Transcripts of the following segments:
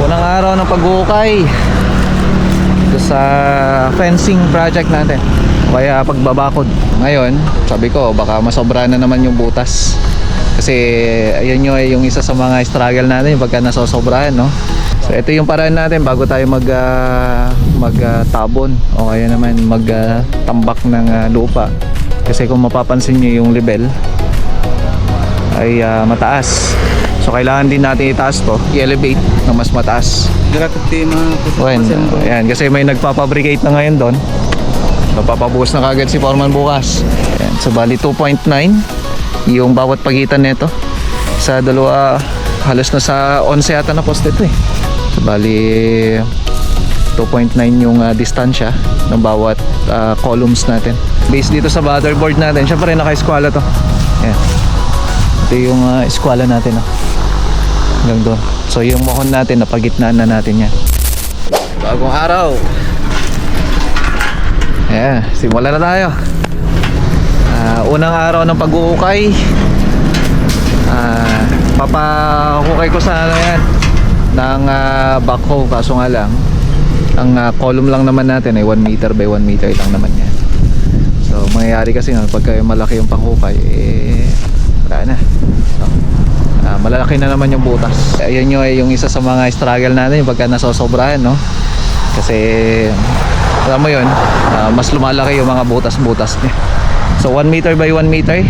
Unang araw ng pag-uukay ito sa fencing project natin, kaya pagbabakod. Ngayon, sabi ko baka masobra na naman yung butas. Kasi ayun yung isa sa mga struggle natin, yung pagka nasosobrahan, no? So ito yung paraan natin bago tayo magtabon o kaya naman magtambak ng lupa. Kasi kung mapapansin nyo yung level ay mataas. So kailangan din natin itaas to, i-elevate ng mas mataas. Ayan, kasi may nagpapabricate na ngayon doon. So papabuhos na kagad si Foreman bukas. Ayan, so bali 2.9 yung bawat pagitan nito. Sa dalawa, halos na sa 11 yata na poste ito eh. So bali 2.9 yung distansya ng bawat columns natin. Based dito sa motherboard natin, syempre naka-eskwala to. Ayan. Ito yung eskwala natin, no? Hanggang doon. So yung mohon natin, napagitnaan na natin yan. Bagong araw. Ayan, simulan na tayo. Unang araw ng pag-uukay. Papahukay ko sa ano yan ng backhoe, kaso nga lang ang column lang naman natin ay 1 meter by 1 meter lang naman yan. So mangyayari kasi nga pagka malaki yung panghukay, wala na. So, malalaki na naman yung butas. Ayun yung isa sa mga struggle natin, yung pagka nasosobrahan, no? Kasi alam mo yun, mas lumalaki yung mga butas-butas niya. So 1 meter by 1 meter.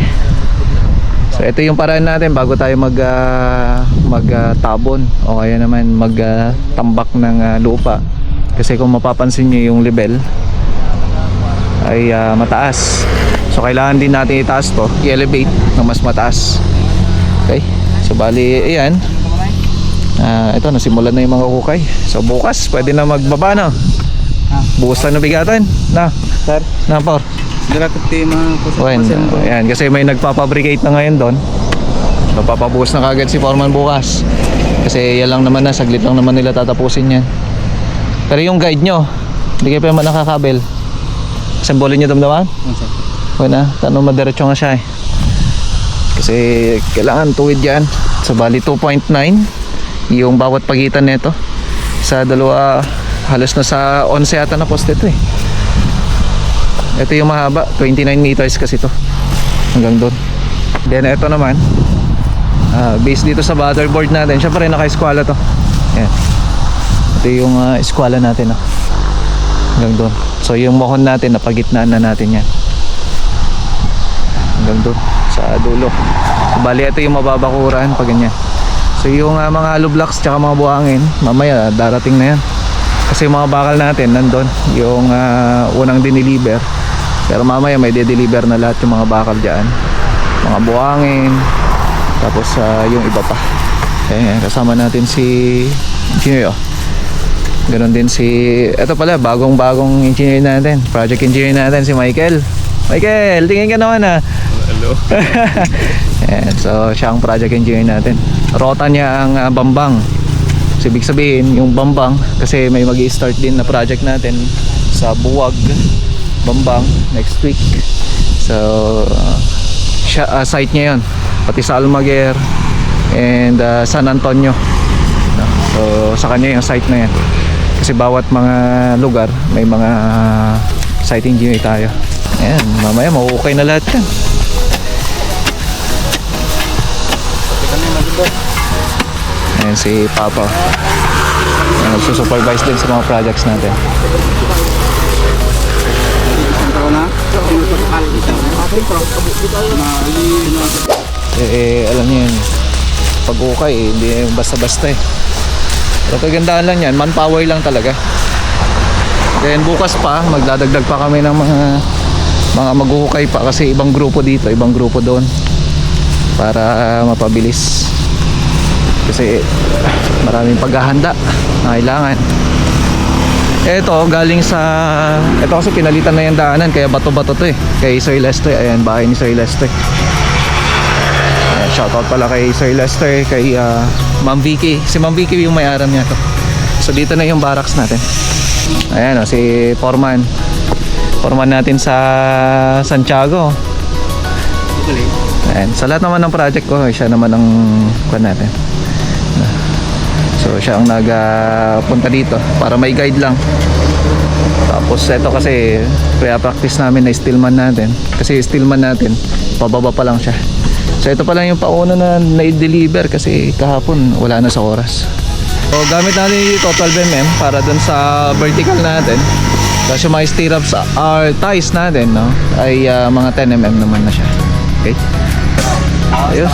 So ito yung paraan natin bago tayo magtabon o kaya naman magtambak ng lupa. Kasi kung mapapansin nyo yung level ay mataas. So kailangan din natin itaas to, i-elevate ng mas mataas. Okay, so bali ayan, ito nasimulan na yung mga hukay. So bukas pwede na magbaba, no? Buhusan na bigatan na sir, na por ayan, kasi may nagpapabricate na ngayon doon. So papabuhos na kagad si Foreman bukas. Kasi yan lang naman na, saglit lang naman nila tatapusin yan. Pero yung guide nyo, hindi kayo pa naman nakakabel. Sambolin nyo damdaman? Okay na, tanong madiretso nga siya eh. Kasi kailangan tuwid yan. So bali 2.9 yung bawat pagitan nito. Sa dalawa, halos na sa 11 yata na poste ito eh. Ito yung mahaba, 29 meters kasi ito hanggang doon. Then ito naman, based dito sa motherboard natin, syempre naka-eskwala to. Ayan. Ito yung eskwala natin, no? Hanggang doon. So yung mohon natin, napagitnaan na natin yan hanggang doon sa dulo. So bali ito yung mababakuran pag ganyan. So yung mga hollow blocks tsaka mga buhangin, mamaya darating na yan. Kasi yung mga bakal natin nandun, yung unang diniliver. Pero mamaya may de-deliver na lahat yung mga bakal dyan, mga buhangin, tapos yung iba pa. Ayan, kasama natin si engineer, oh. Ganon din si, eto pala, bagong engineer natin, project engineer natin, si Michael. Michael, tingin ka naman ah. Hello. Ayan, so siya ang project engineer natin. Rota niya ang Bambang. So ibig sabihin yung Bambang, kasi may mag-i-start din na project natin sa Buwag, Bambang next week. So site niya yun, pati sa Almaguer and San Antonio. So sa kanya yung site na yan. Kasi bawat mga lugar may mga site engineer tayo. Ayan, mamaya mahuhukay na lahat yan. Ayan si Papa, nagsusupervise din sa mga projects natin. Alam niyo yun, pag-ukay hindi basta-basta eh. Pero kagandaan lang yan, manpower lang talaga. Then bukas pa, magdadagdag pa kami ng mga maghuhukay pa, kasi ibang grupo dito, ibang grupo doon, para mapabilis. Kasi maraming paghahanda na kailangan. Ito galing sa, ito kasi pinalitan na yung daanan, kaya bato-bato to eh, kay Sir Lester. Ayan, bahay ni Sir Lester. Ayan, shoutout pala kay Sir Lester, kay Ma'am Vicky. Si Ma'am Vicky yung may-aram niya to. So dito na yung barracks natin. Ayan, si Foreman natin sa Santiago. Ayan, sa lahat naman ng project ko, siya naman ang kuha natin. So So siya ang nagpunta dito para may guide lang. Tapos ito kasi practice namin na steelman natin. Kasi steelman natin, pababa pa lang siya. So ito pa lang yung pauna na na-deliver kasi kahapon wala na sa oras. So gamit natin dito 12mm para dun sa vertical natin. Tapos yung mga stirrups ties natin, no, ay mga 10mm naman na siya. Okay? Ayos.